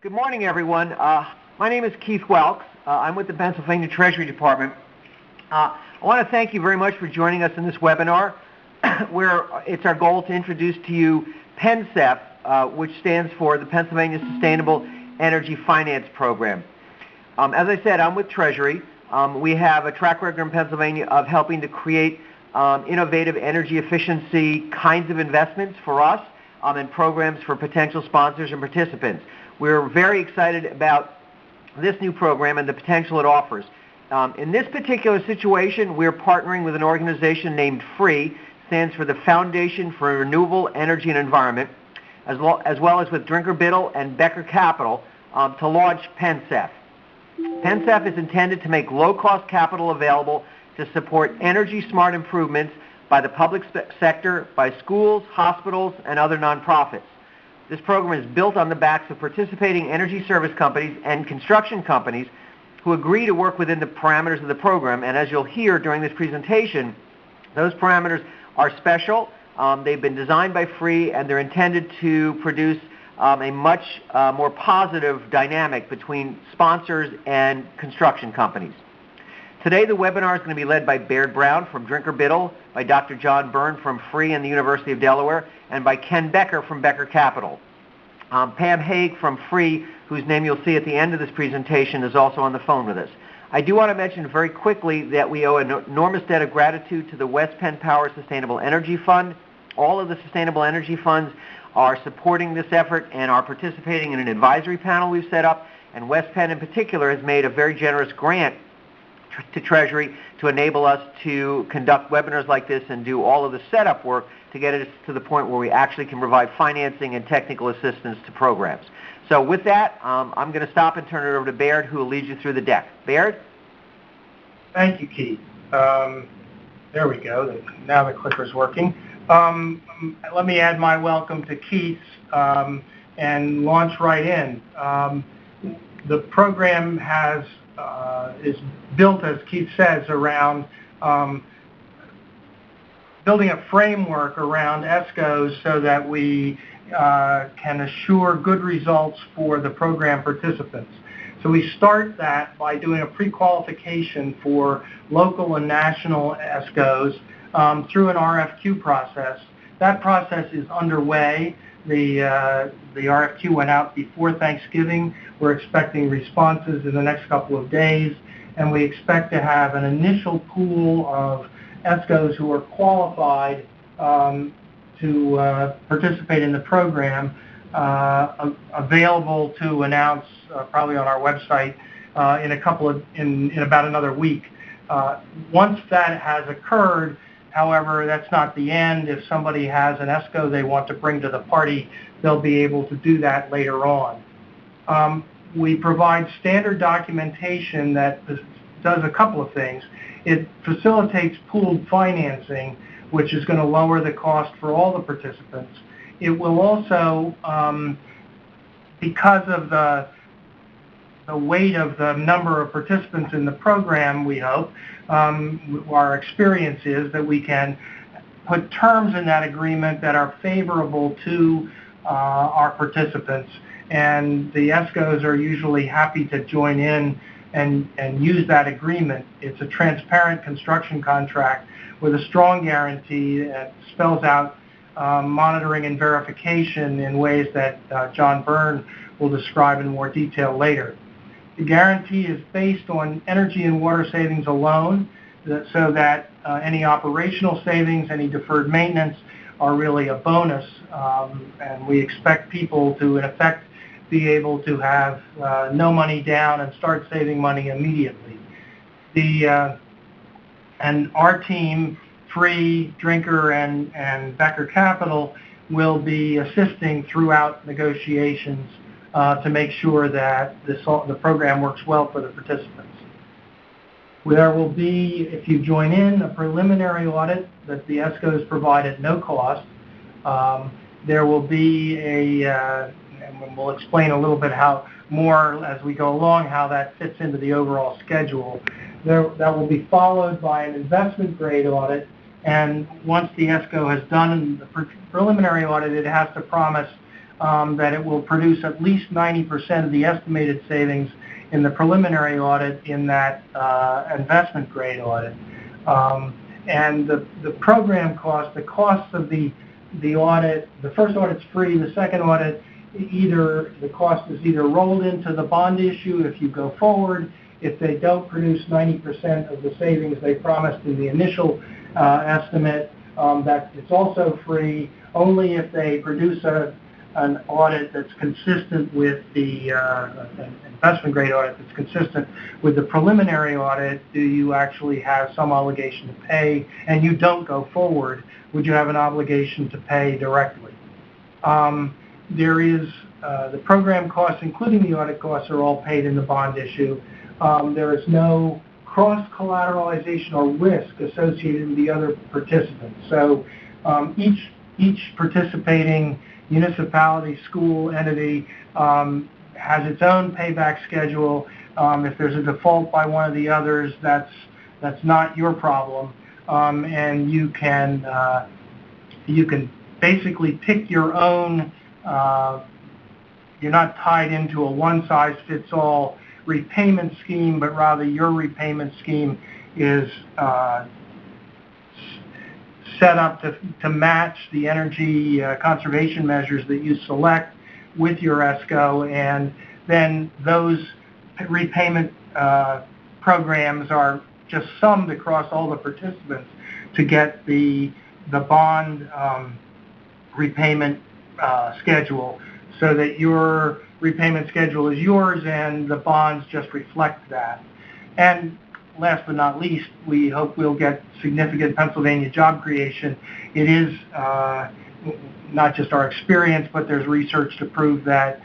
Good morning, everyone. My name is Keith Welks. I'm with the Pennsylvania Treasury Department. I want to thank you very much for joining us in this webinar, where it's our goal to introduce to you PennSEF, which stands for the Pennsylvania Sustainable Energy Finance Program. As I said, I'm with Treasury. We have a track record in Pennsylvania of helping to create innovative energy efficiency kinds of investments for us and programs for potential sponsors and participants. We're very excited about this new program and the potential it offers. In this particular situation, we're partnering with an organization named FREE, stands for the Foundation for Renewable Energy and Environment, as well as with Drinker Biddle and Becker Capital to launch PennSEF. PennSEF is intended to make low-cost capital available to support energy-smart improvements by the public sector, by schools, hospitals, and other nonprofits. This program is built on the backs of participating energy service companies and construction companies who agree to work within the parameters of the program. And as you'll hear during this presentation, those parameters are special. They've been designed by FREE, and they're intended to produce a much more positive dynamic between sponsors and construction companies. Today, the webinar is going to be led by Baird Brown from Drinker Biddle, by Dr. John Byrne from FREE and the University of Delaware, and by Ken Becker from Becker Capital. Pam Haig from FREE, whose name you'll see at the end of this presentation, is also on the phone with us. I do want to mention very quickly that we owe an enormous debt of gratitude to the West Penn Power Sustainable Energy Fund. All of the sustainable energy funds are supporting this effort and are participating in an advisory panel we've set up, and West Penn in particular has made a very generous grant to Treasury to enable us to conduct webinars like this and do all of the setup work to get us to the point where we actually can provide financing and technical assistance to programs. So with that, I'm going to stop and turn it over to Baird, who will lead you through the deck. Baird? Thank you, Keith. There we go. Now the clicker's working. Let me add my welcome to Keith's and launch right in. The program is built, as Keith says, around building a framework around ESCOs so that we can assure good results for the program participants. So we start that by doing a pre-qualification for local and national ESCOs through an RFQ process. That process is underway. The RFQ went out before Thanksgiving. We're expecting responses in the next couple of days, and we expect to have an initial pool of ESCOs who are qualified to participate in the program available to announce probably on our website in about another week. Once that has occurred, however, that's not the end. If somebody has an ESCO they want to bring to the party, they'll be able to do that later on. We provide standard documentation that does a couple of things. It facilitates pooled financing, which is going to lower the cost for all the participants. It will also, because of the weight of the number of participants in the program, we hope, our experience is that we can put terms in that agreement that are favorable to our participants, and the ESCOs are usually happy to join in and use that agreement. It's a transparent construction contract with a strong guarantee that spells out monitoring and verification in ways that John Byrne will describe in more detail later. The guarantee is based on energy and water savings alone, so that any operational savings, any deferred maintenance are really a bonus, and we expect people to, in effect, be able to have no money down and start saving money immediately. And our team, FREE, Drinker, and Becker Capital, will be assisting throughout negotiations to make sure that the program works well for the participants. There will be, if you join in, a preliminary audit that the ESCOs provide at no cost. There will be and we'll explain a little bit more as we go along how that fits into the overall schedule. That will be followed by an investment grade audit, and once the ESCO has done the preliminary audit, it has to promise that it will produce at least 90% of the estimated savings in the preliminary audit in that investment grade audit. And the program cost, the cost of the audit, the first audit's free, the second audit, the cost is either rolled into the bond issue if you go forward. If they don't produce 90% of the savings they promised in the initial estimate, that it's also free. Only if they produce an audit that's consistent with the investment grade audit that's consistent with the preliminary audit do you actually have some obligation to pay, and you don't go forward, would you have an obligation to pay directly. There is the program costs, including the audit costs, are all paid in the bond issue. There is no cross-collateralization or risk associated with the other participants. So each participating municipality, school, entity has its own payback schedule. If there's a default by one of the others, that's not your problem, and you can basically pick your own. You're not tied into a one-size-fits-all repayment scheme, but rather your repayment scheme is set up to match the energy conservation measures that you select with your ESCO, and then those repayment programs are just summed across all the participants to get the bond repayment schedule, so that your repayment schedule is yours and the bonds just reflect that. And last but not least, we hope we'll get significant Pennsylvania job creation. It is not just our experience, but there's research to prove that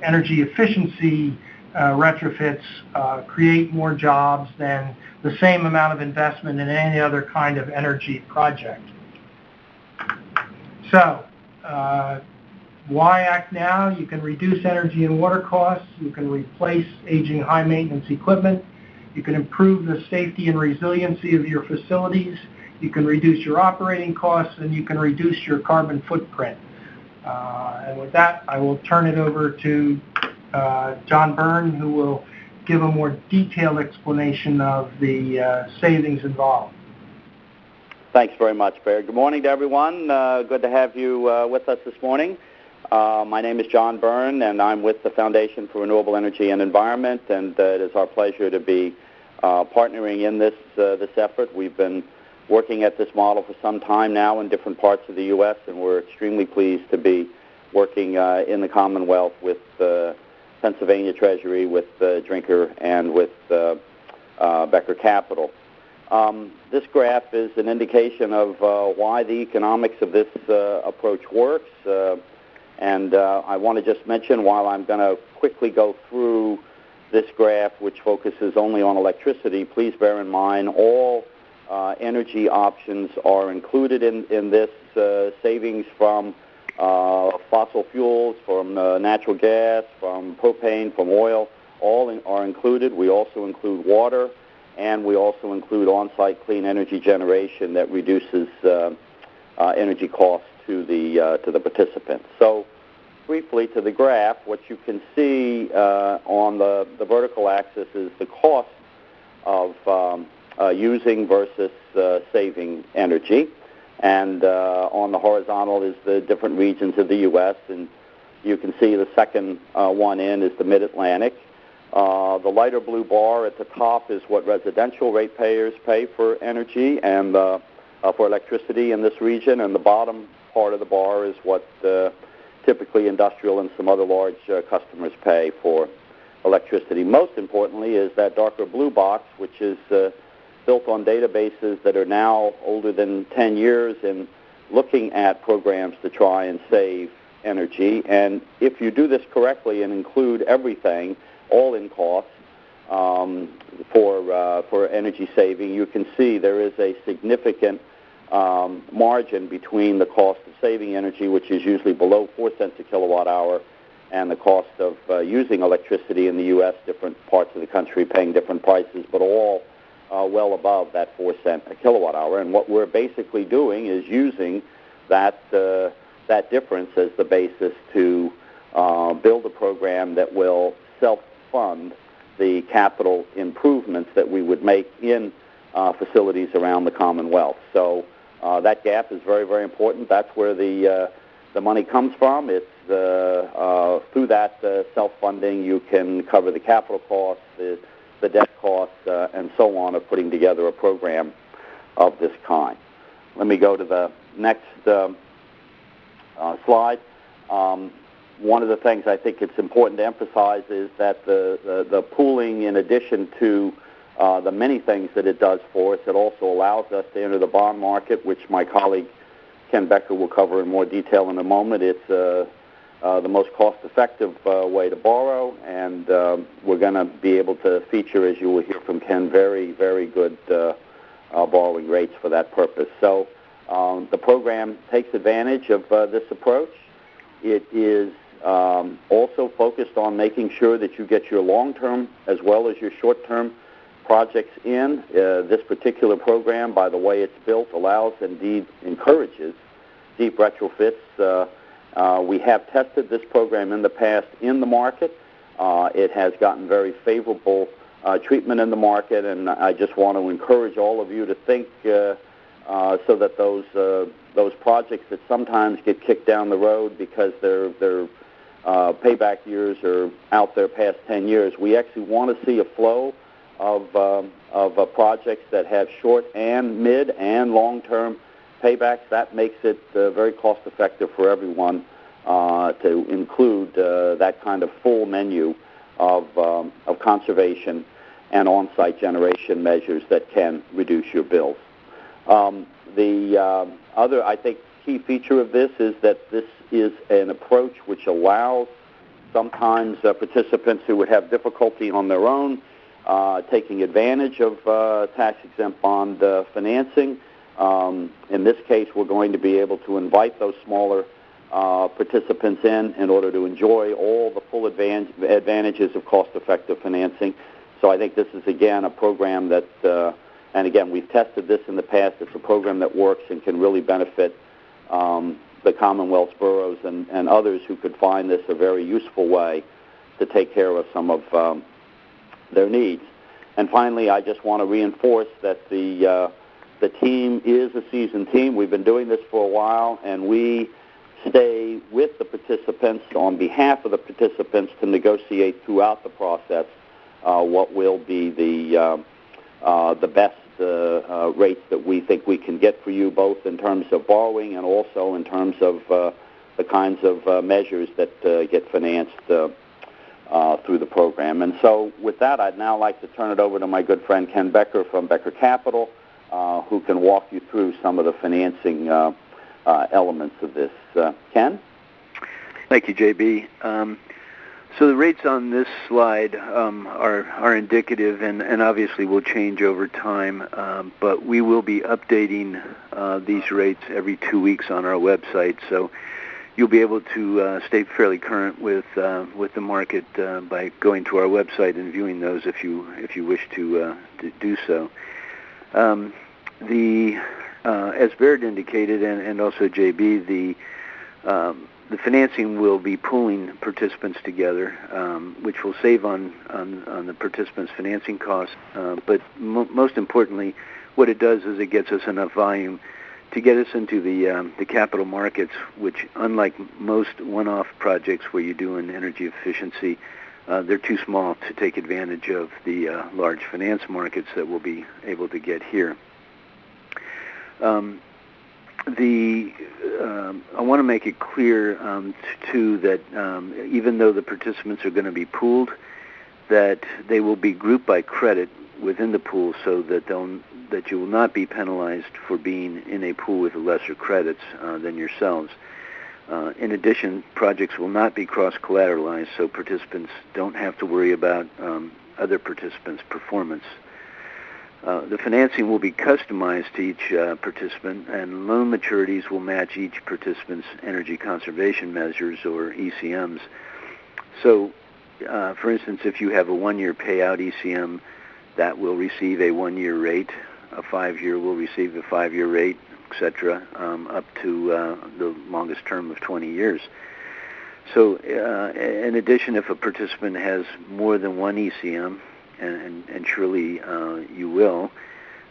energy efficiency retrofits create more jobs than the same amount of investment in any other kind of energy project. So, why act now? You can reduce energy and water costs. You can replace aging high-maintenance equipment. You can improve the safety and resiliency of your facilities. You can reduce your operating costs, and you can reduce your carbon footprint. And with that, I will turn it over to John Byrne, who will give a more detailed explanation of the savings involved. Thanks very much, Barry. Good morning to everyone. Good to have you with us this morning. My name is John Byrne, and I'm with the Foundation for Renewable Energy and Environment, and it is our pleasure to be partnering in this effort. We've been working at this model for some time now in different parts of the U.S., and we're extremely pleased to be working in the Commonwealth with Pennsylvania Treasury, with Drinker, and with Becker Capital. This graph is an indication of why the economics of this approach works. And I want to just mention, while I'm going to quickly go through this graph, which focuses only on electricity, please bear in mind all energy options are included in this savings from fossil fuels, from natural gas, from propane, from oil. All are included. We also include water, and we also include on-site clean energy generation that reduces energy costs to the participants. So briefly to the graph, what you can see on the vertical axis is the cost of using versus saving energy, and on the horizontal is the different regions of the U.S., and you can see the second one in is the Mid-Atlantic. The lighter blue bar at the top is what residential ratepayers pay for energy and for electricity in this region, and the bottom part of the bar is what typically industrial and some other large customers pay for electricity. Most importantly is that darker blue box, which is built on databases that are now older than 10 years and looking at programs to try and save energy. And if you do this correctly and include everything, all in costs for energy saving, you can see there is a significant margin between the cost of saving energy, which is usually below 4 cents a kilowatt hour, and the cost of using electricity in the U.S., different parts of the country paying different prices, but all well above that 4 cent a kilowatt hour. And what we're basically doing is using that that difference as the basis to build a program that will self-fund the capital improvements that we would make in facilities around the Commonwealth. So that gap is very, very important. That's where the money comes from. It's through that self-funding you can cover the capital costs, the debt costs, and so on of putting together a program of this kind. Let me go to the next slide. One of the things I think it's important to emphasize is that the pooling, in addition to the many things that it does for us, it also allows us to enter the bond market, which my colleague Ken Becker will cover in more detail in a moment. It's the most cost-effective way to borrow, and we're going to be able to feature, as you will hear from Ken, very, very good borrowing rates for that purpose. So the program takes advantage of this approach. It is also focused on making sure that you get your long-term as well as your short-term projects in. This particular program, by the way it's built, allows, indeed encourages, deep retrofits. We have tested this program in the past in the market. It has gotten very favorable treatment in the market, and I just want to encourage all of you to think so that those projects that sometimes get kicked down the road because their payback years are out there past 10 years, we actually want to see a flow of projects that have short and mid and long-term paybacks. That makes it very cost-effective for everyone to include that kind of full menu of conservation and on-site generation measures that can reduce your bills. The other, I think, key feature of this is that this is an approach which allows sometimes participants who would have difficulty on their own taking advantage of tax-exempt bond financing. In this case, we're going to be able to invite those smaller participants in order to enjoy all the full advantages of cost-effective financing. So I think this is, again, a program that, and again, we've tested this in the past. It's a program that works and can really benefit the Commonwealth's boroughs and others who could find this a very useful way to take care of some of their needs. And finally, I just want to reinforce that the team is a seasoned team. We've been doing this for a while, and we stay with the participants on behalf of the participants to negotiate throughout the process what will be the best rates that we think we can get for you, both in terms of borrowing and also in terms of the kinds of measures that get financed through the program. And so with that, I'd now like to turn it over to my good friend Ken Becker from Becker Capital, who can walk you through some of the financing elements of this. Ken? Thank you, J.B. So the rates on this slide are indicative and obviously will change over time, but we will be updating these rates every 2 weeks on our website. So you'll be able to stay fairly current with the market by going to our website and viewing those if you wish to do so. As Baird indicated, and also JB, the financing will be pooling participants together, which will save on the participants' financing costs. But most importantly, what it does is it gets us enough volume to get us into the capital markets, which, unlike most one-off projects where you do an energy efficiency, they're too small to take advantage of the large finance markets that we'll be able to get here. I want to make it clear, too, that even though the participants are going to be pooled, that they will be grouped by credit within the pool so that you will not be penalized for being in a pool with lesser credits than yourselves. In addition, projects will not be cross-collateralized, so participants don't have to worry about other participants' performance. The financing will be customized to each participant, and loan maturities will match each participant's energy conservation measures, or ECMs. So, for instance, if you have a 1-year payout ECM, that will receive a 1-year rate. A 5-year will receive a 5-year rate. etc., up to the longest term of 20 years. So in addition, if a participant has more than one ECM, and surely you will,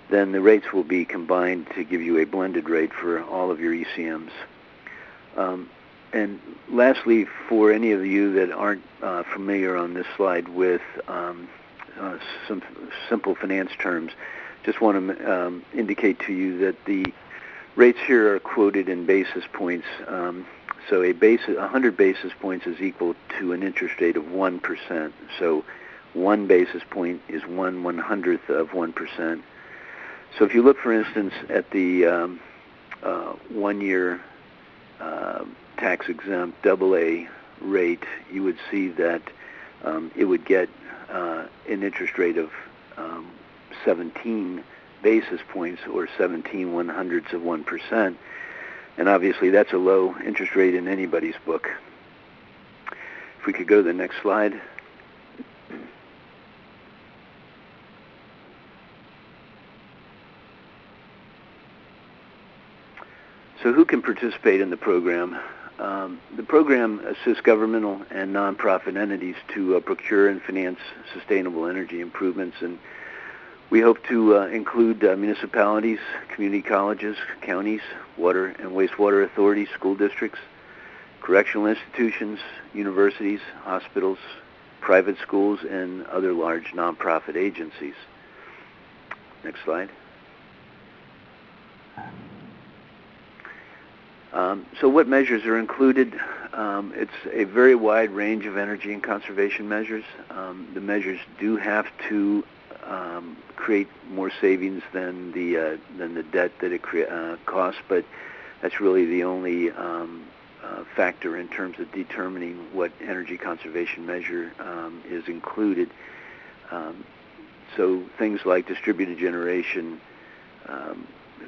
then the rates will be combined to give you a blended rate for all of your ECMs. And lastly, for any of you that aren't familiar on this slide with some simple finance terms, just want to indicate to you that the rates here are quoted in basis points. So 100 basis points is equal to an interest rate of 1%. So 1 basis point is 1/100th of 1%. So if you look, for instance, at the 1-year tax-exempt AA rate, you would see that it would get an interest rate of 17 basis points, or 17/100ths of 1%. And obviously that's a low interest rate in anybody's book. If we could go to the next slide. So who can participate in the program? The program assists governmental and nonprofit entities to procure and finance sustainable energy improvements, and we hope to include municipalities, community colleges, counties, water and wastewater authorities, school districts, correctional institutions, universities, hospitals, private schools, and other large nonprofit agencies. Next slide. So what measures are included? It's a very wide range of energy and conservation measures. The measures do have to create more savings than the debt that it costs, but that's really the only factor in terms of determining what energy conservation measure is included. So things like distributed generation,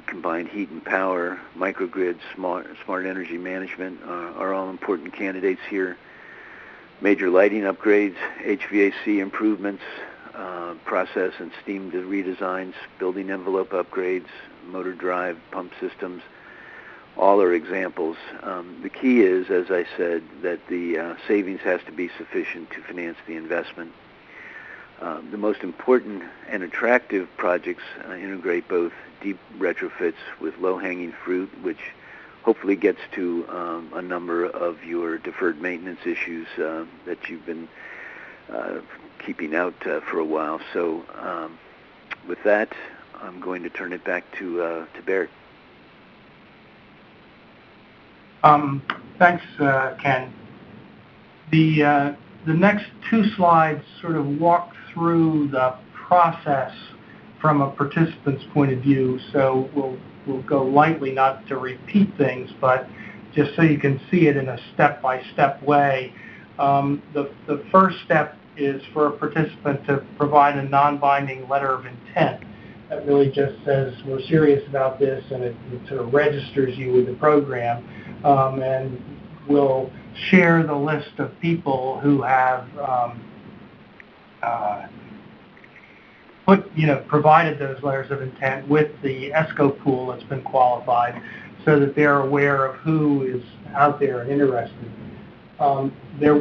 combined heat and power, microgrids, smart energy management are all important candidates here. Major lighting upgrades, HVAC improvements, process and steam redesigns, building envelope upgrades, motor drive, pump systems, all are examples. The key is, as I said, that the savings has to be sufficient to finance the investment. The most important and attractive projects integrate both deep retrofits with low-hanging fruit, which hopefully gets to a number of your deferred maintenance issues that you've been keeping out for a while. So with that, I'm going to turn it back to Barrett. Thanks, Ken. The next two slides sort of walk through the process from a participant's point of view, so we'll go lightly, not to repeat things, but just so you can see it in a step-by-step way. The first step is for a participant to provide a non-binding letter of intent. That really just says we're serious about this, and it sort of registers you with the program, and we'll share the list of people who have provided those letters of intent with the ESCO pool that's been qualified, so that they're aware of who is out there and interested.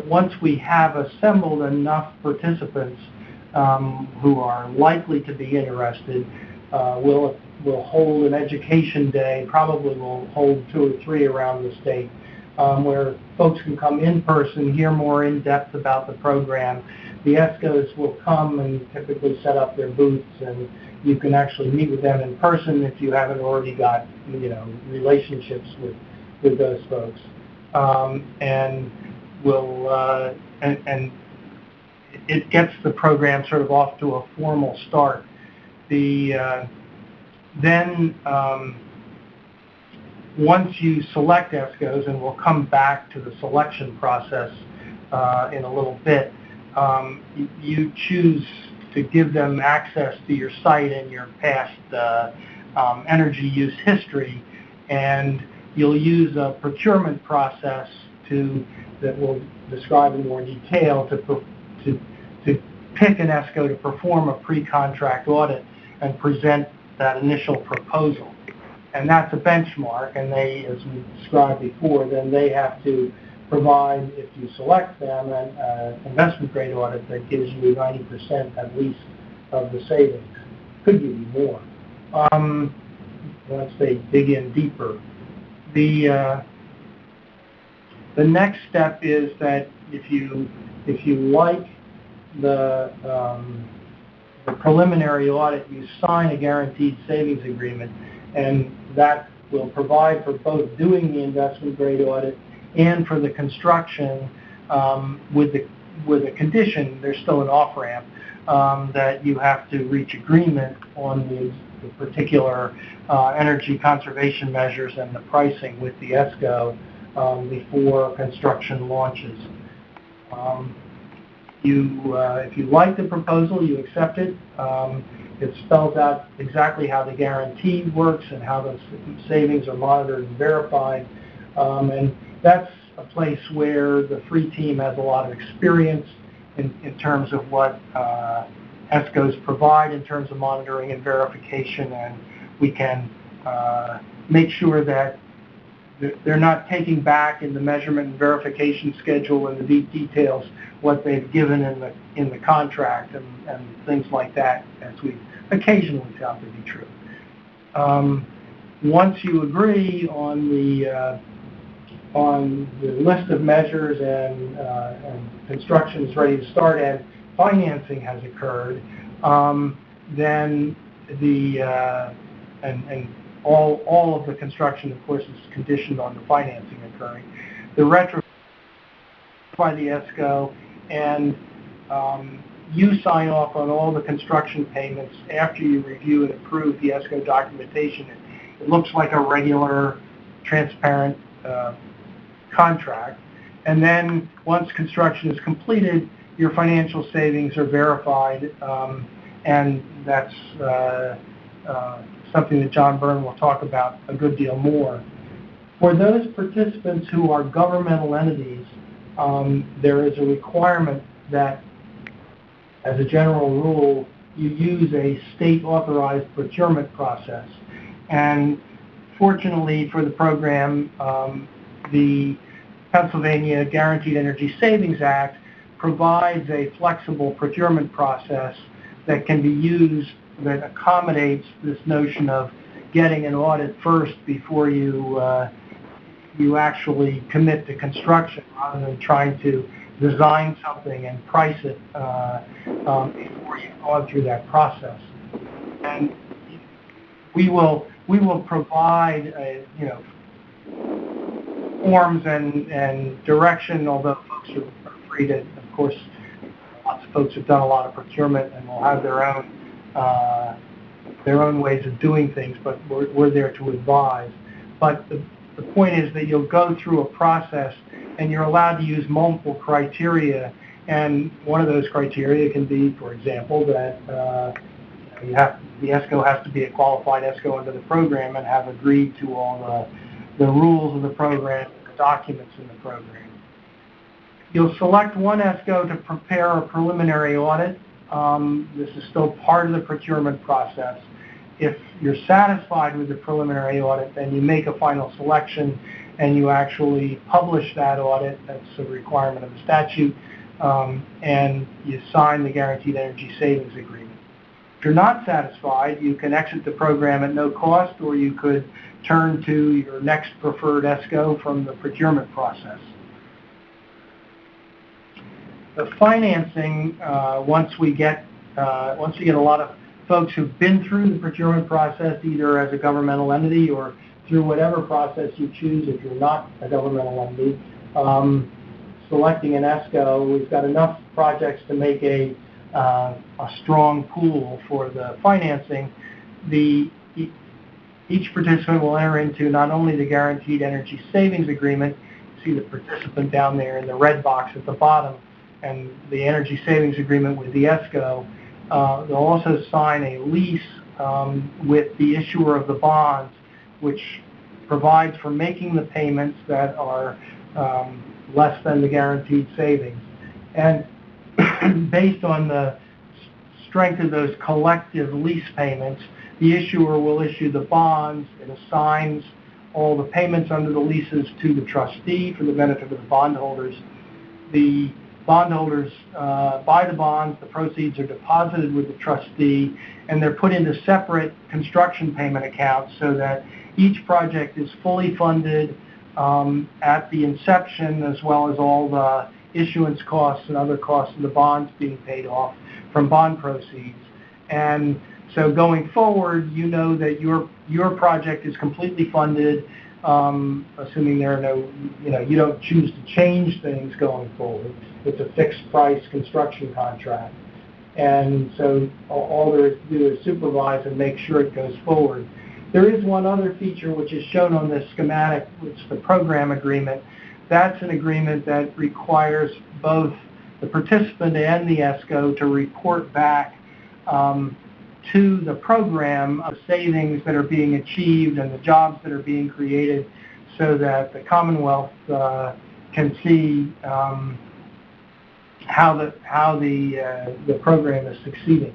Once we have assembled enough participants who are likely to be interested, we'll hold an education day. Probably we'll hold 2 or 3 around the state, where folks can come in person, hear more in depth about the program. The ESCOs will come and typically set up their booths, and you can actually meet with them in person if you haven't already got relationships with those folks. And it gets the program sort of off to a formal start. Then once you select ESCOs, and we'll come back to the selection process in a little bit, you choose to give them access to your site and your past energy use history, and you'll use a procurement process that we'll describe in more detail to pick an ESCO to perform a pre-contract audit and present that initial proposal. and that's a benchmark, and they, as we described before, then they have to provide, if you select them, an investment grade audit that gives you 90% at least of the savings. Could give you more. Once they dig in deeper. The next step is that if you like the preliminary audit, you sign a guaranteed savings agreement, and that will provide for both doing the investment grade audit and for the construction with a condition. There's still an off-ramp that you have to reach agreement on the particular energy conservation measures and the pricing with the ESCO before construction launches. If you like the proposal, you accept it. It spells out exactly how the guarantee works and how the savings are monitored and verified. And that's a place where the free team has a lot of experience in terms of what ESCOs provide in terms of monitoring and verification, and we can make sure that they're not taking back in the measurement and verification schedule and the deep details what they've given in the contract and things like that, as we occasionally found to be true. Once you agree on the list of measures and construction is ready to start and financing has occurred, then all of the construction, of course, is conditioned on the financing occurring. The retro by the ESCO, and you sign off on all the construction payments after you review and approve the ESCO documentation. It looks like a regular, transparent contract. And then once construction is completed, your financial savings are verified, and that's something that John Byrne will talk about a good deal more. For those participants who are governmental entities, there is a requirement that, as a general rule, you use a state-authorized procurement process. And fortunately for the program, the Pennsylvania Guaranteed Energy Savings Act provides a flexible procurement process that can be used that accommodates this notion of getting an audit first before you actually commit to construction, rather than trying to design something and price it before you've gone through that process. And we will provide forms and direction, although folks are free to, of course, lots of folks have done a lot of procurement and will have their own ways of doing things, but we're there to advise. But the point is that you'll go through a process and you're allowed to use multiple criteria, and one of those criteria can be, for example, that the ESCO has to be a qualified ESCO under the program and have agreed to all the rules of the program, the documents in the program. You'll select one ESCO to prepare a preliminary audit. This is still part of the procurement process. If you're satisfied with the preliminary audit, then you make a final selection and you actually publish that audit. That's a requirement of the statute, and you sign the Guaranteed Energy Savings Agreement. If you're not satisfied, you can exit the program at no cost, or you could turn to your next preferred ESCO from the procurement process. The financing, once we get a lot of folks who've been through the procurement process, either as a governmental entity or through whatever process you choose if you're not a governmental entity, selecting an ESCO, we've got enough projects to make a strong pool for the financing. Each participant will enter into not only the Guaranteed Energy Savings Agreement, you see the participant down there in the red box at the bottom, and the Energy Savings Agreement with the ESCO. They'll also sign a lease with the issuer of the bonds, which provides for making the payments that are less than the guaranteed savings. And based on the strength of those collective lease payments, the issuer will issue the bonds. It assigns all the payments under the leases to the trustee for the benefit of the bondholders. The bondholders buy the bonds, the proceeds are deposited with the trustee, and they're put into separate construction payment accounts so that each project is fully funded at the inception, as well as all the issuance costs and other costs of the bonds being paid off from bond proceeds. And so going forward, you know that your project is completely funded, assuming there are no, you don't choose to change things going forward. It's a fixed price construction contract. And so all there is to do is supervise and make sure it goes forward. There is one other feature which is shown on this schematic, which is the program agreement. That's an agreement that requires both the participant and the ESCO to report back to the program of savings that are being achieved and the jobs that are being created, so that the Commonwealth can see how the program is succeeding.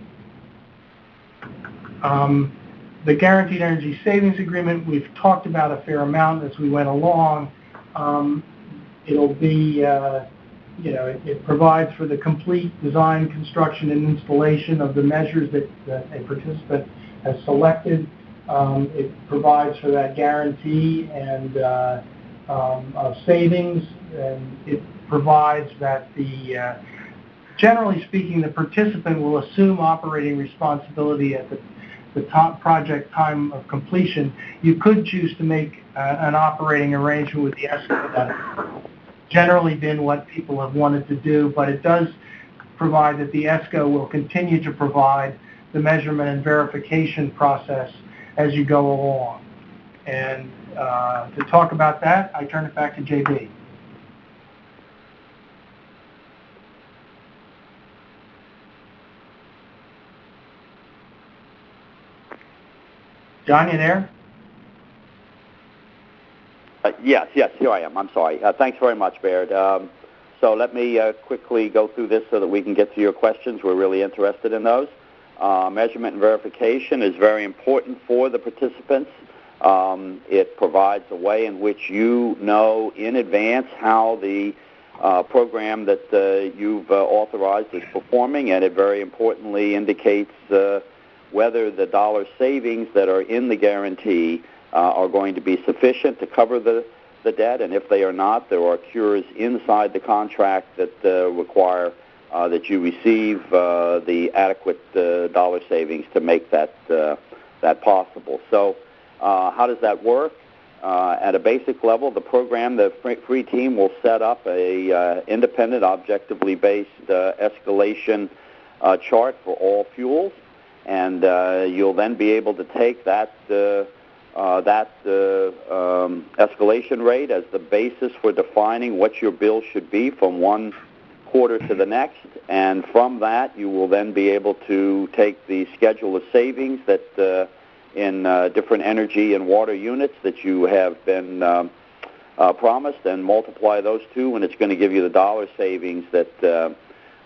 The Guaranteed Energy Savings Agreement, we've talked about a fair amount as we went along. It'll be, it provides for the complete design, construction, and installation of the measures that a participant has selected. It provides for that guarantee and of savings, and it provides that generally speaking, the participant will assume operating responsibility at the top project time of completion. You could choose to make an operating arrangement with the ESCO. That's generally been what people have wanted to do, but it does provide that the ESCO will continue to provide the measurement and verification process as you go along. And to talk about that, I turn it back to JB. John, you there? Yes, here I am. I'm sorry. Thanks very much, Baird. So let me quickly go through this so that we can get to your questions. We're really interested in those. Measurement and verification is very important for the participants. It provides a way in which you know in advance how the program that you've authorized is performing, and it very importantly indicates whether the dollar savings that are in the guarantee are going to be sufficient to cover the debt, and if they are not, there are cures inside the contract that require that you receive the adequate dollar savings to make that possible. So how does that work? At a basic level, the program, the free team will set up a independent, objectively based escalation chart for all fuels, and you'll then be able to take that escalation rate as the basis for defining what your bill should be from one quarter to the next, and from that you will then be able to take the schedule of savings that in different energy and water units that you have been promised and multiply those two, and it's going to give you the dollar savings that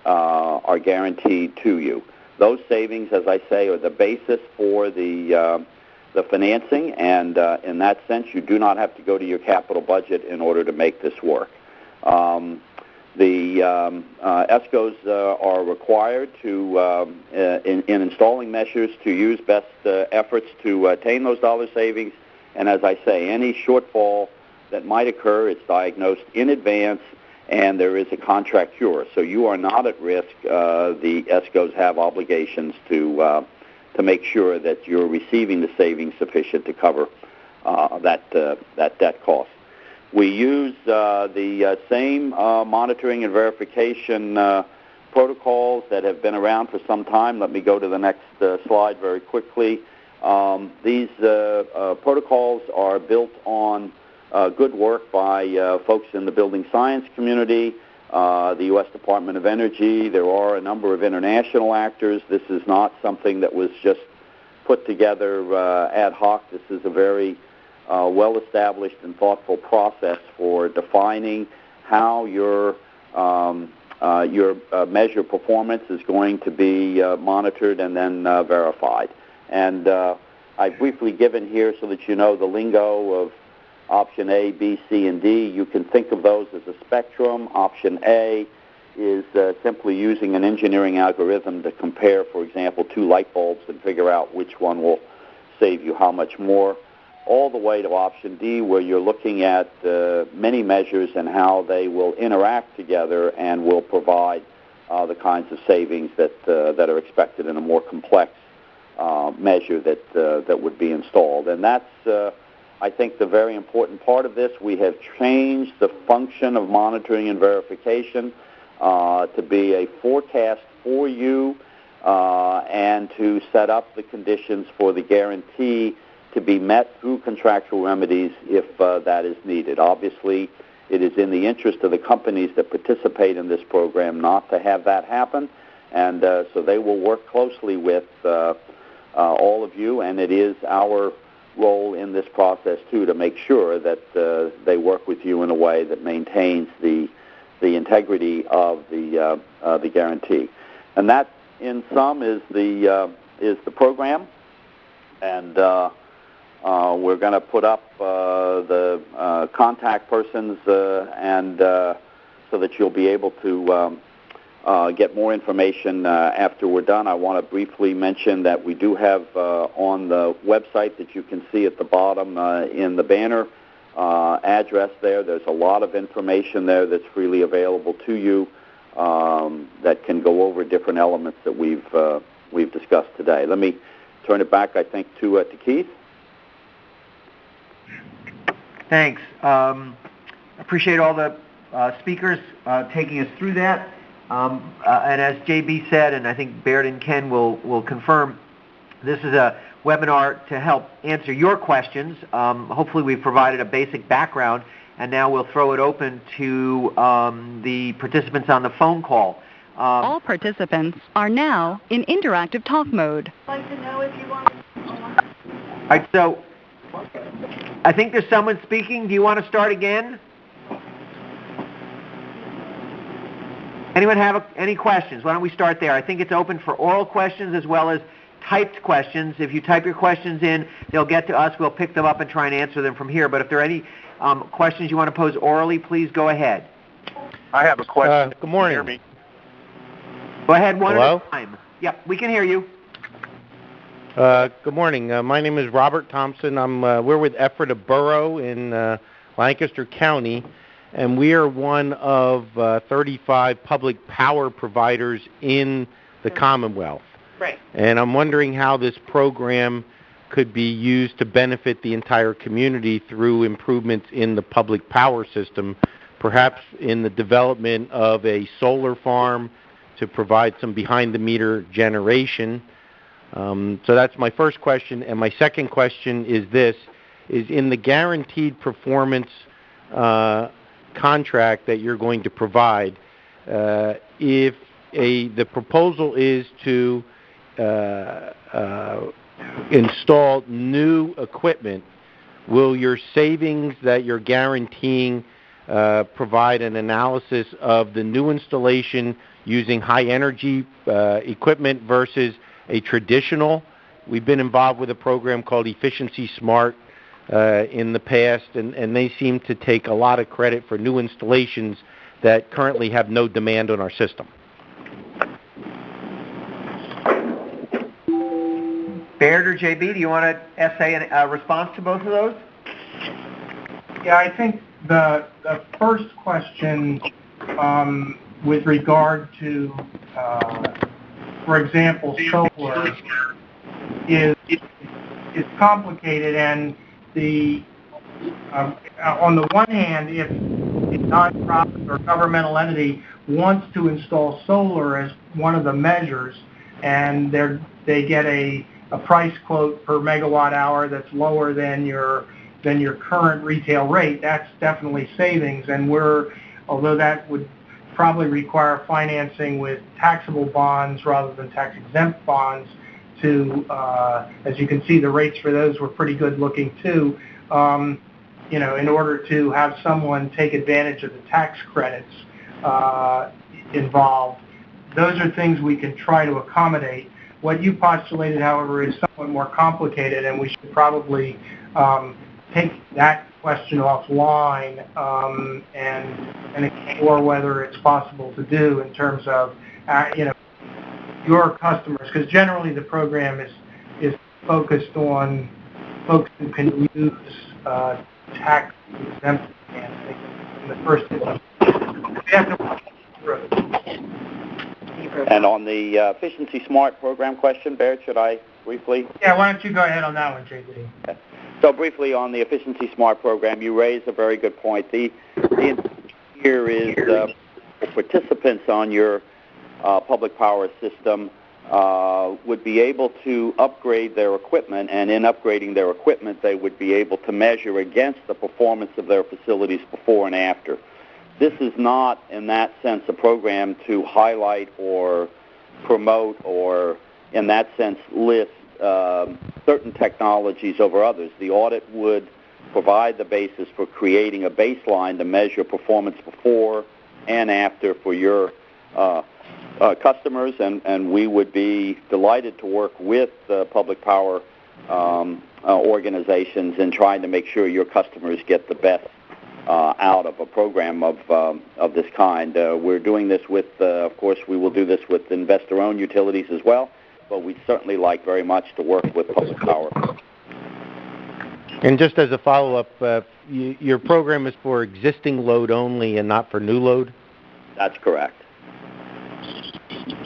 are guaranteed to you. Those savings, as I say, are the basis for the financing, and in that sense, you do not have to go to your capital budget in order to make this work. The ESCOs are required to, in installing measures, to use best efforts to attain those dollar savings, and as I say, any shortfall that might occur, it's diagnosed in advance, and there is a contract cure. So you are not at risk. The ESCOs have obligations to make sure that you're receiving the savings sufficient to cover that debt cost. We use the same monitoring and verification protocols that have been around for some time. Let me go to the next slide very quickly. These protocols are built on good work by folks in the building science community, the U.S. Department of Energy. There are a number of international actors. This is not something that was just put together ad hoc. This is a very well-established and thoughtful process for defining how your measure performance is going to be monitored and then verified. And I've briefly given here so that you know the lingo of option A, B, C, and D. You can think of those as a spectrum. Option A is simply using an engineering algorithm to compare, for example, two light bulbs and figure out which one will save you how much more, all the way to option D, where you're looking at many measures and how they will interact together and will provide the kinds of savings that are expected in a more complex measure that would be installed. And that's, I think, the very important part of this. We have changed the function of monitoring and verification to be a forecast for you and to set up the conditions for the guarantee to be met through contractual remedies if that is needed. Obviously, it is in the interest of the companies that participate in this program not to have that happen, and so they will work closely with all of you, and it is our role in this process, too, to make sure that they work with you in a way that maintains the integrity of the guarantee. And that, in sum, is the program. And we're going to put up the contact persons, and so that you'll be able to get more information after we're done. I want to briefly mention that we do have on the website that you can see at the bottom in the banner address there. There's a lot of information there that's freely available to you that can go over different elements that we've discussed today. Let me turn it back, I think, to Keith. Thanks. Appreciate all the speakers taking us through that. And as JB said, and I think Baird and Ken will confirm, this is a webinar to help answer your questions. Hopefully we've provided a basic background, and now we'll throw it open to the participants on the phone call. All participants are now in interactive talk mode. I'd like to know if you want. All right, so I think there's someone speaking. Do you want to start again? Anyone have any questions? Why don't we start there? I think it's open for oral questions as well as typed questions. If you type your questions in, they'll get to us. We'll pick them up and try and answer them from here. But if there are any questions you want to pose orally, please go ahead. I have a question. Good morning. Can you hear me? Go ahead one Hello? at a time. Yep, we can hear you. Good morning. My name is Robert Thompson. We're with Ephrata Borough in Lancaster County, and we are one of 35 public power providers in the Commonwealth. Right. And I'm wondering how this program could be used to benefit the entire community through improvements in the public power system, perhaps in the development of a solar farm to provide some behind-the-meter generation. So that's my first question. And my second question is this, is in the guaranteed performance contract that you're going to provide, if the proposal is to install new equipment, will your savings that you're guaranteeing provide an analysis of the new installation using high energy equipment versus a traditional? We've been involved with a program called Efficiency Smart in the past, and they seem to take a lot of credit for new installations that currently have no demand on our system. Baird or JB, do you want to essay a response to both of those? Yeah, I think the first question with regard to, for example, solar is complicated, and on the one hand, if a nonprofit or governmental entity wants to install solar as one of the measures, and they get a price quote per megawatt hour that's lower than your current retail rate, that's definitely savings. And although that would probably require financing with taxable bonds rather than tax-exempt bonds, as you can see, the rates for those were pretty good looking too. In order to have someone take advantage of the tax credits involved, those are things we can try to accommodate. What you postulated, however, is somewhat more complicated, and we should probably take that question offline and explore whether it's possible to do in terms of your customers, because generally the program is focused on folks who can use tax exempt financing in the first instance. We have to work through. And on the Efficiency Smart program question, Baird, should I briefly? Yeah, why don't you go ahead on that one, JD? Okay. So briefly on the Efficiency Smart program, you raised a very good point. The intent here is for participants on your public power system would be able to upgrade their equipment, and in upgrading their equipment, they would be able to measure against the performance of their facilities before and after. This is not, in that sense, a program to highlight or promote or, in that sense, list certain technologies over others. The audit would provide the basis for creating a baseline to measure performance before and after for your customers, and we would be delighted to work with public power organizations in trying to make sure your customers get the best out of a program of this kind. We're doing this with, of course, we will do this with investor-owned utilities as well, but we'd certainly like very much to work with public power. And just as a follow-up, your program is for existing load only and not for new load? That's correct.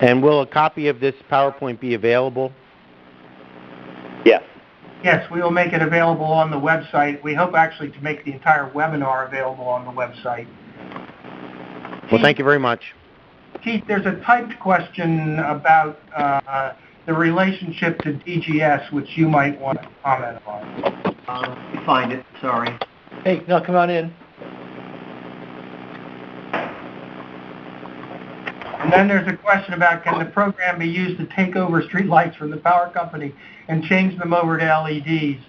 And will a copy of this PowerPoint be available? Yes. Yes, we will make it available on the website. We hope actually to make the entire webinar available on the website. Well, thank you very much. Keith, there's a typed question about the relationship to DGS, which you might want to comment on. Let me find it. Sorry. Hey, no, come on in. And then there's a question about, can the program be used to take over street lights from the power company and change them over to LEDs?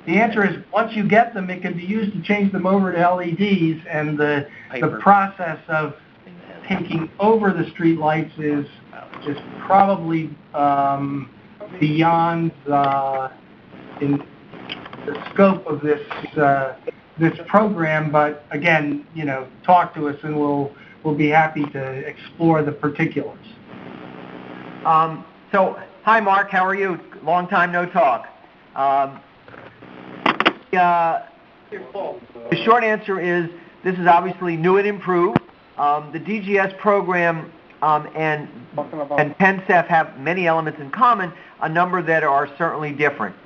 The answer is, once you get them, it can be used to change them over to LEDs, and the process of taking over the street lights is probably beyond the scope of this program. But again, talk to us, and we'll be happy to explore the particulars. So, hi, Mark. How are you? Long time no talk. The short answer is this is obviously new and improved. The DGS program and PennSEF have many elements in common, a number that are certainly different.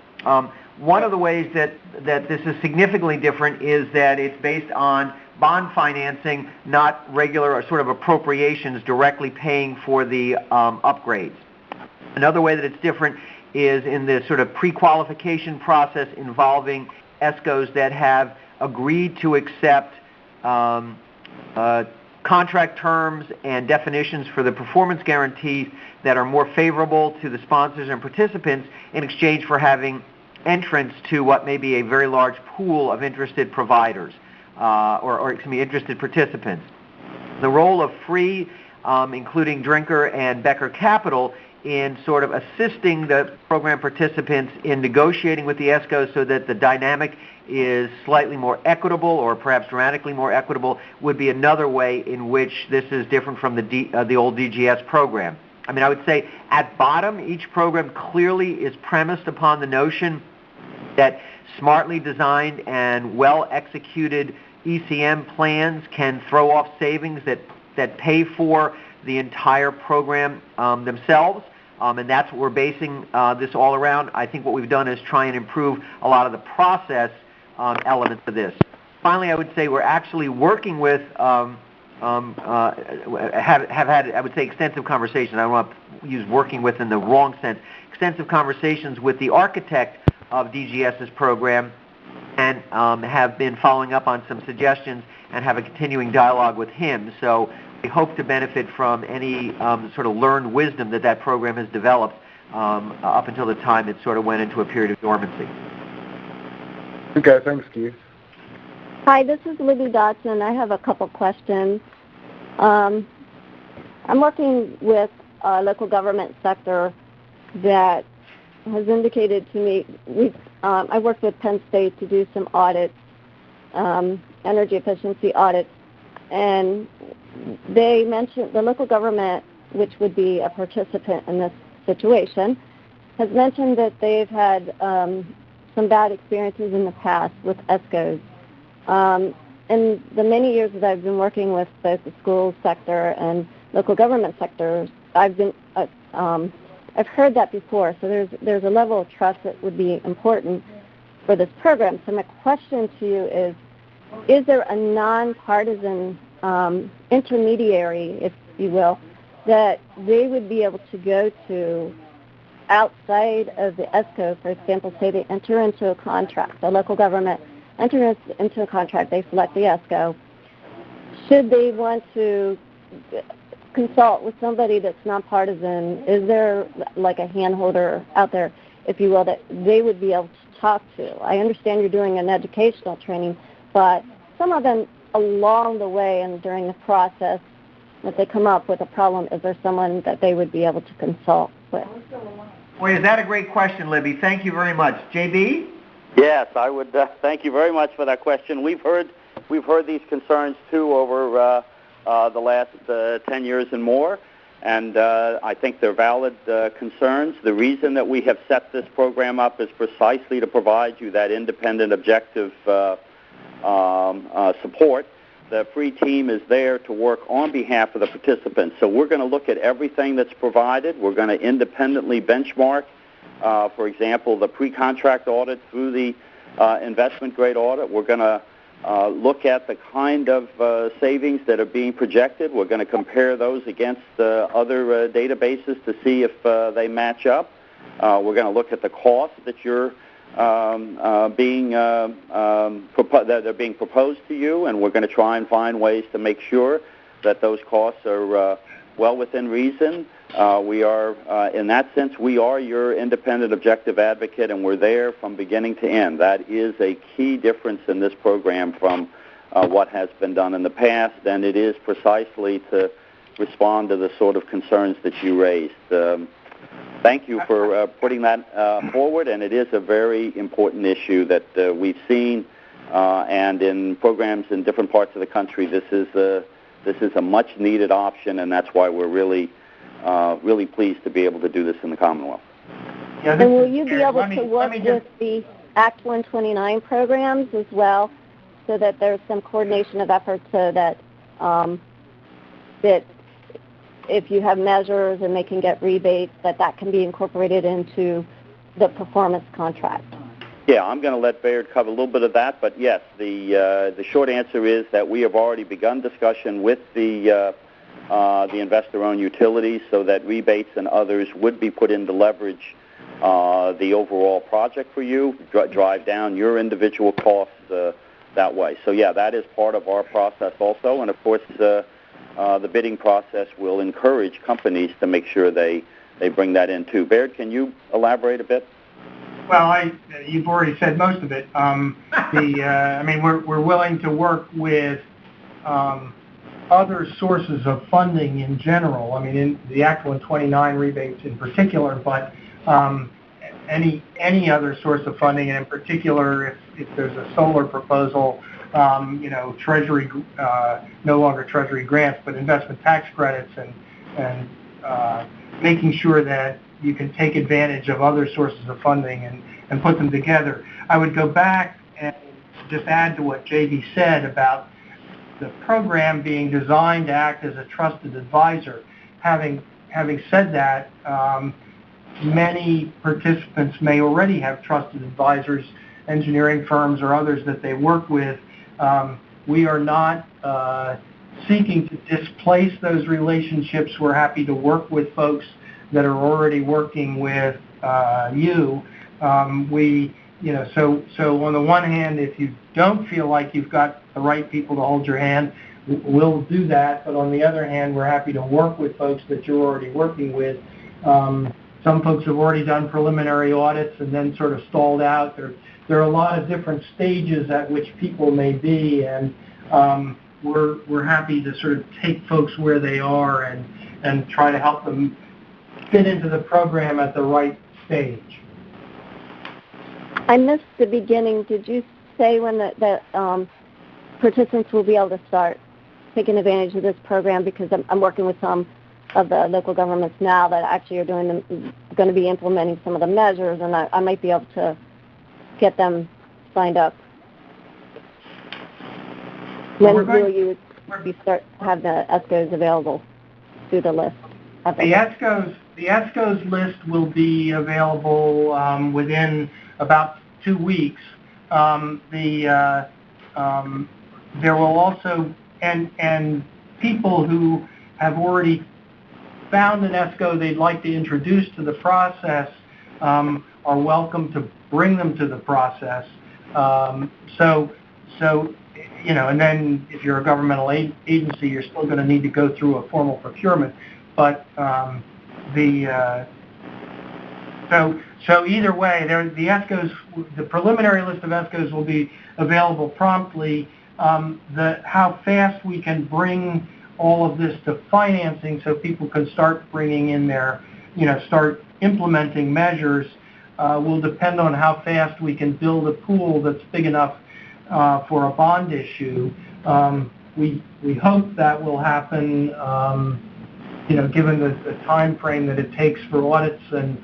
One of the ways that this is significantly different is that it's based on bond financing, not regular or sort of appropriations directly paying for the upgrades. Another way that it's different is in the sort of pre-qualification process involving ESCOs that have agreed to accept contract terms and definitions for the performance guarantees that are more favorable to the sponsors and participants in exchange for having entrance to what may be a very large pool of interested providers interested participants. The role of FREE, including Drinker and Becker Capital, in sort of assisting the program participants in negotiating with the ESCOs so that the dynamic is slightly more equitable or perhaps dramatically more equitable, would be another way in which this is different from the old DGS program. I mean, I would say at bottom, each program clearly is premised upon the notion that smartly designed and well-executed ECM plans can throw off savings that pay for the entire program themselves. And that's what we're basing this all around. I think what we've done is try and improve a lot of the process elements of this. Finally, I would say we're actually working with, have had, I would say, extensive conversations. I don't want to use working with in the wrong sense. Extensive conversations with the architect of DGS's program, and have been following up on some suggestions and have a continuing dialogue with him. So we hope to benefit from any sort of learned wisdom that program has developed up until the time it sort of went into a period of dormancy. Okay, thanks, Keith. Hi, this is Libby Dotson. I have a couple questions. I'm working with a local government sector that has indicated to me, I worked with Penn State to do some audits, energy efficiency audits, and they mentioned the local government, which would be a participant in this situation, has mentioned that they've had some bad experiences in the past with ESCOs. In the many years that I've been working with both the school sector and local government sectors, I've heard that before. So there's a level of trust that would be important for this program. So my question to you is there a nonpartisan intermediary, if you will, that they would be able to go to outside of the ESCO? For example, say they enter into a contract, the local government enters into a contract, they select the ESCO. Should they want to consult with somebody that's nonpartisan, is there like a handholder out there, if you will, that they would be able to talk to? I understand you're doing an educational training, but some of them along the way and during the process, if they come up with a problem, is there someone that they would be able to consult with? Boy, is that a great question, Libby. Thank you very much. JB? Yes, I would thank you very much for that question. We've heard these concerns, too, over the last 10 years and more, and I think they're valid concerns. The reason that we have set this program up is precisely to provide you that independent, objective support. The free team is there to work on behalf of the participants. So we're going to look at everything that's provided. We're going to independently benchmark, for example, the pre-contract audit through the investment grade audit. We're going to look at the kind of savings that are being projected. We're going to compare those against other databases to see if they match up. We're going to look at the costs that you're that are being proposed to you, and we're going to try and find ways to make sure that those costs are well within reason. We are, in that sense, we are your independent, objective advocate, and we're there from beginning to end. That is a key difference in this program from what has been done in the past, and it is precisely to respond to the sort of concerns that you raised. Thank you for putting that forward, and it is a very important issue that we've seen, and in programs in different parts of the country, this is a much-needed option, and that's why we're really pleased to be able to do this in the Commonwealth. Yeah, and will you be able to work with the Act 129 programs as well, so that there's some coordination of efforts, so that that if you have measures and they can get rebates, that can be incorporated into the performance contract? Yeah, I'm going to let Baird cover a little bit of that, but yes, the short answer is that we have already begun discussion with the investor-owned utilities so that rebates and others would be put in to leverage the overall project for you, drive down your individual costs that way. So yeah, that is part of our process also, and of course the bidding process will encourage companies to make sure they bring that in too. Baird, can you elaborate a bit? Well, you've already said most of it. We're willing to work with other sources of funding in general. I mean, in the Act 129 rebates in particular, but any other source of funding, and in particular, if there's a solar proposal, Treasury, no longer Treasury grants, but investment tax credits, and making sure that you can take advantage of other sources of funding and put them together. I would go back and just add to what J.D. said about the program being designed to act as a trusted advisor. Having said that, many participants may already have trusted advisors, engineering firms or others that they work with. We are not seeking to displace those relationships. We're happy to work with folks that are already working with you. So on the one hand, if you don't feel like you've got the right people to hold your hand, we'll do that. But on the other hand, we're happy to work with folks that you're already working with. Some folks have already done preliminary audits and then sort of stalled out. There are a lot of different stages at which people may be, and we're happy to sort of take folks where they are and try to help them fit into the program at the right stage. I missed the beginning. Did you say when the participants will be able to start taking advantage of this program? Because I'm working with some of the local governments now that actually are going to be implementing some of the measures, and I might be able to get them signed up. When will you start have the ESCOs available through the list? The ESCOs list will be available within about 2 weeks. There will also and people who have already found an ESCO they'd like to introduce to the process are welcome to bring them to the process. And then if you're a governmental agency, you're still going to need to go through a formal procurement. But so either way, the ESCOs, the preliminary list of ESCOs will be available promptly. How fast we can bring all of this to financing so people can start bringing in start implementing measures will depend on how fast we can build a pool that's big enough for a bond issue. We hope that will happen, given the time frame that it takes for audits and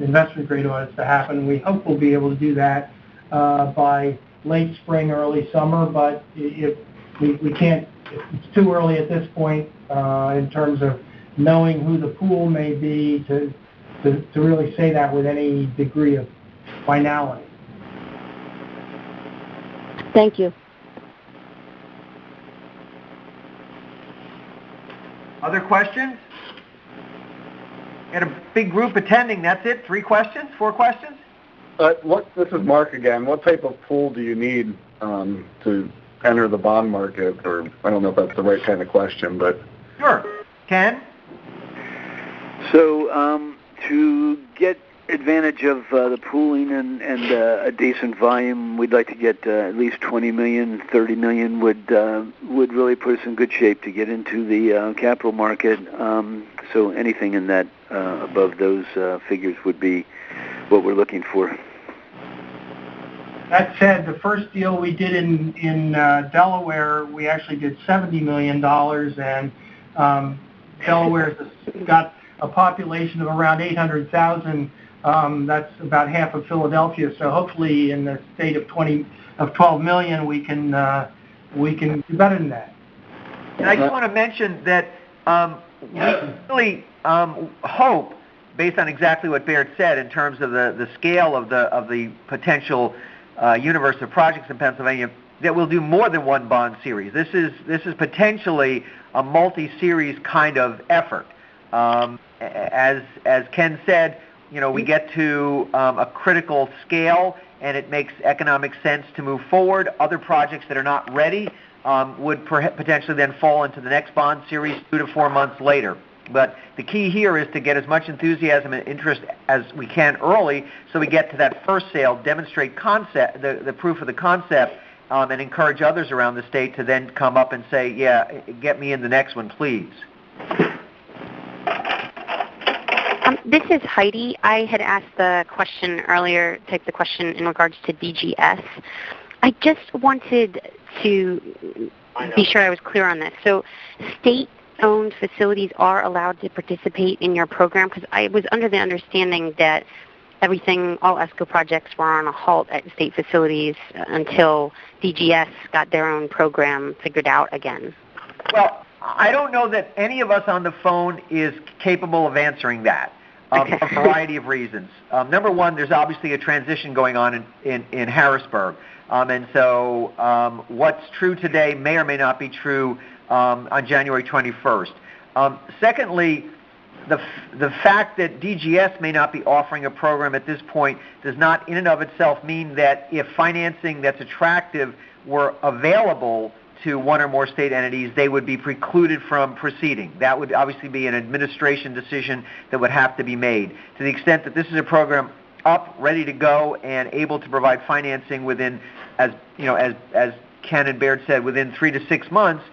investment grade audits to happen. We hope we'll be able to do that by late spring, early summer, but if we can't, it's too early at this point in terms of knowing who the pool may be to really say that with any degree of finality. Thank you. Other questions? Got a big group attending. That's it? 3 questions? 4 questions? This is Mark again. What type of pool do you need to enter the bond market? Or I don't know if that's the right kind of question, but... Sure. Ken? So to get advantage of the pooling and a decent volume, we'd like to get at least 20 million, 30 million would really put us in good shape to get into the capital market. So anything in that above those figures would be what we're looking for. That said, the first deal we did in Delaware, we actually did $70 million, and Delaware's got a population of around 800,000. That's about half of Philadelphia. So hopefully, in the state of 12 million, we can do better than that. And I just want to mention that we really hope, based on exactly what Baird said, in terms of the scale of the potential universe of projects in Pennsylvania, that we'll do more than one bond series. This is potentially a multi-series kind of effort. As Ken said, we get to a critical scale, and it makes economic sense to move forward. Other projects that are not ready would potentially then fall into the next bond series 2 to 4 months later. But the key here is to get as much enthusiasm and interest as we can early, so we get to that first sale, demonstrate concept, the proof of the concept, and encourage others around the state to then come up and say, yeah, get me in the next one, please. This is Heidi. I had asked the question earlier, typed the question in regards to DGS. I just wanted to be sure I was clear on this. So state-owned facilities are allowed to participate in your program? Because I was under the understanding that all ESCO projects were on a halt at state facilities until DGS got their own program figured out again. Well, I don't know that any of us on the phone is capable of answering that. For a variety of reasons. Number one, there's obviously a transition going on in Harrisburg. And so what's true today may or may not be true on January 21st. Secondly, the fact that DGS may not be offering a program at this point does not in and of itself mean that if financing that's attractive were available to one or more state entities, they would be precluded from proceeding. That would obviously be an administration decision that would have to be made. To the extent that this is a program up, ready to go, and able to provide financing within, as Ken and Baird said, within 3 to 6 months,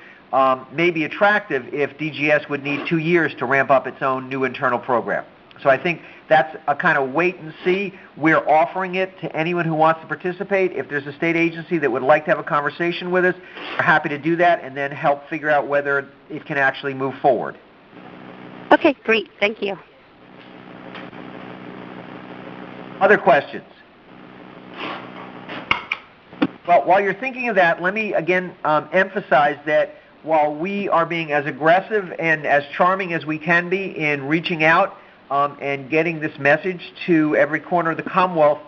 may be attractive if DGS would need 2 years to ramp up its own new internal program. So I think that's a kind of wait and see. We're offering it to anyone who wants to participate. If there's a state agency that would like to have a conversation with us, we're happy to do that and then help figure out whether it can actually move forward. Okay, great. Thank you. Other questions? Well, while you're thinking of that, let me again emphasize that while we are being as aggressive and as charming as we can be in reaching out and getting this message to every corner of the Commonwealth,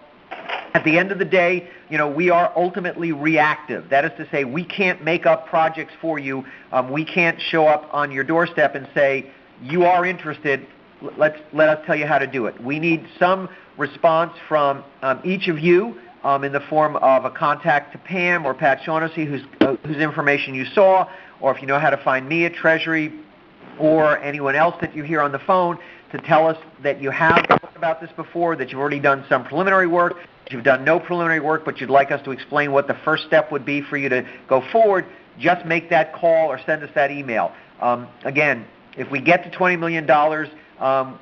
at the end of the day, we are ultimately reactive. That is to say, we can't make up projects for you. We can't show up on your doorstep and say, you are interested, let us tell you how to do it. We need some response from each of you in the form of a contact to Pam or Pat Shaughnessy, whose information you saw, or if you know how to find me at Treasury or anyone else that you hear on the phone, to tell us that you have thought about this before, that you've already done some preliminary work, that you've done no preliminary work, but you'd like us to explain what the first step would be for you to go forward. Just make that call or send us that email. Again, if we get to $20 million,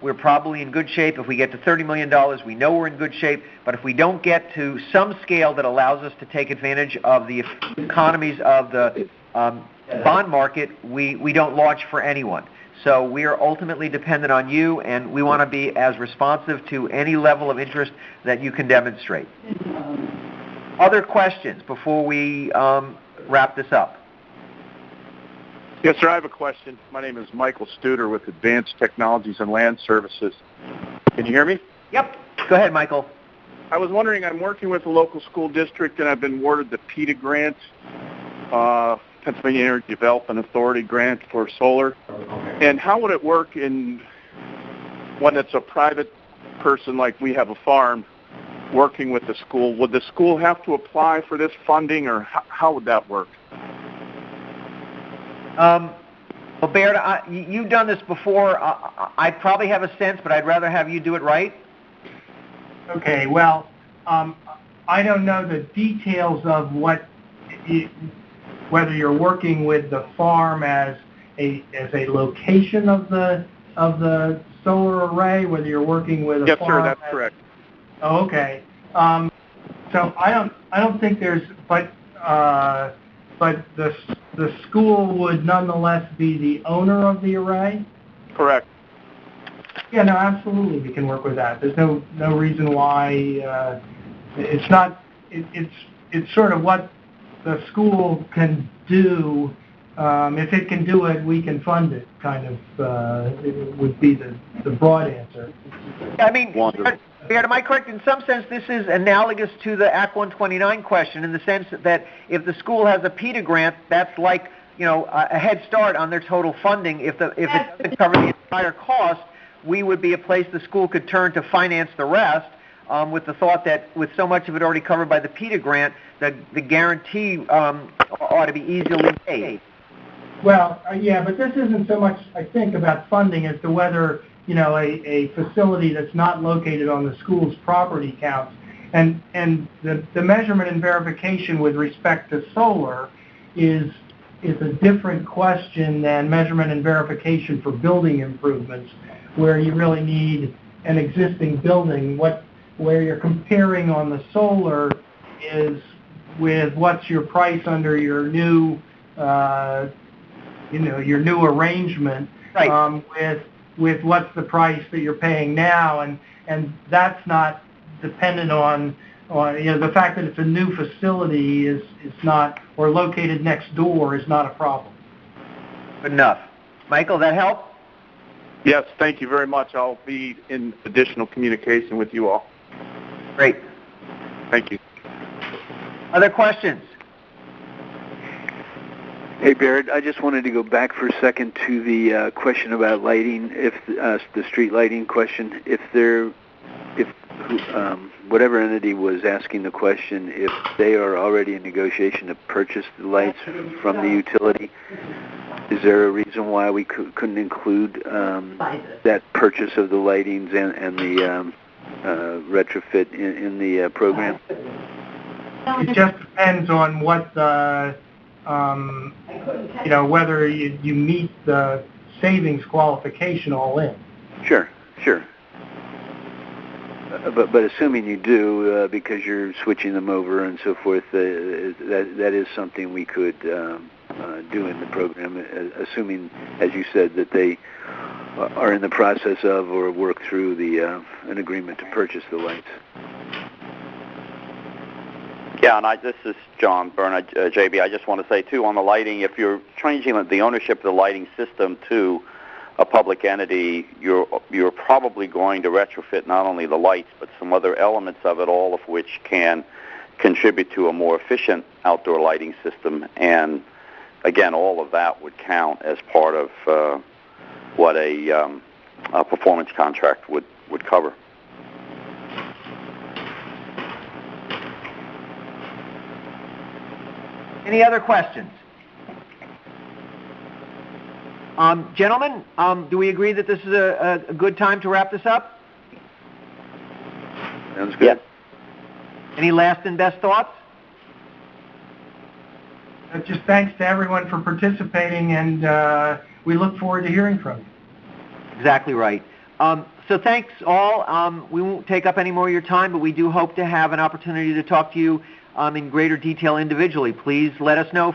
we're probably in good shape. If we get to $30 million, we know we're in good shape. But if we don't get to some scale that allows us to take advantage of the economies of the bond market, we don't launch for anyone. So we are ultimately dependent on you, and we want to be as responsive to any level of interest that you can demonstrate. Other questions before we wrap this up? Yes, sir, I have a question. My name is Michael Studer with Advanced Technologies and Land Services. Can you hear me? Yep. Go ahead, Michael. I was wondering, I'm working with a local school district, and I've been awarded the PETA grant, Pennsylvania Energy Development Authority grant for solar. And how would it work in when it's a private person like we have a farm working with the school? Would the school have to apply for this funding, or how would that work? Well, Baird, you've done this before. I probably have a sense, but I'd rather have you do it right. Okay, well, I don't know the details of whether you're working with the farm as a location of the solar array, whether you're working with a yes, farm. Yes, sir, that's correct. Oh, okay. So I don't think there's, but the school would nonetheless be the owner of the array? Correct. Yeah, no, absolutely, we can work with that. There's no reason why it's not. It's sort of what the school can do. If it can do it, we can fund it. Kind of it would be the broad answer. I mean, Baird, am I correct? In some sense, this is analogous to the Act 129 question, in the sense that if the school has a PETA grant, that's like a head start on their total funding. If it doesn't cover the entire cost, we would be a place the school could turn to finance the rest, with the thought that with so much of it already covered by the PETA grant, the guarantee ought to be easily paid. Well, yeah, but this isn't so much, I think, about funding as to whether a facility that's not located on the school's property counts. And the measurement and verification with respect to solar is a different question than measurement and verification for building improvements, where you really need an existing building. Where you're comparing on the solar is with what's your price under your new your new arrangement, right. With what's the price that you're paying now, and that's not dependent on the fact that it's a new facility is not, or located next door is not a problem. Good enough. Michael, that help? Yes, thank you very much. I'll be in additional communication with you all. Great. Thank you. Other questions? Hey, Baird, I just wanted to go back for a second to the question about lighting, if the street lighting question. If whatever entity was asking the question, if they are already in negotiation to purchase the lights from the utility, is there a reason why we couldn't include that purchase of the lightings and the retrofit in the program? It just depends on what the whether you meet the savings qualification all in. Sure. But assuming you do, because you're switching them over and so forth, that is something we could do in the program, assuming, as you said, that they are in the process of or work through an agreement to purchase the lights. Yeah, and this is John Byrne, JB. I just want to say, too, on the lighting, if you're changing the ownership of the lighting system to a public entity, you're probably going to retrofit not only the lights, but some other elements of it, all of which can contribute to a more efficient outdoor lighting system. And, again, all of that would count as part of what a performance contract would cover. Any other questions? Gentlemen, do we agree that this is a good time to wrap this up? Sounds good. Yes. Any last and best thoughts? Just thanks to everyone for participating, and we look forward to hearing from you. Exactly right. So thanks all. We won't take up any more of your time, but we do hope to have an opportunity to talk to you in greater detail individually. Please let us know.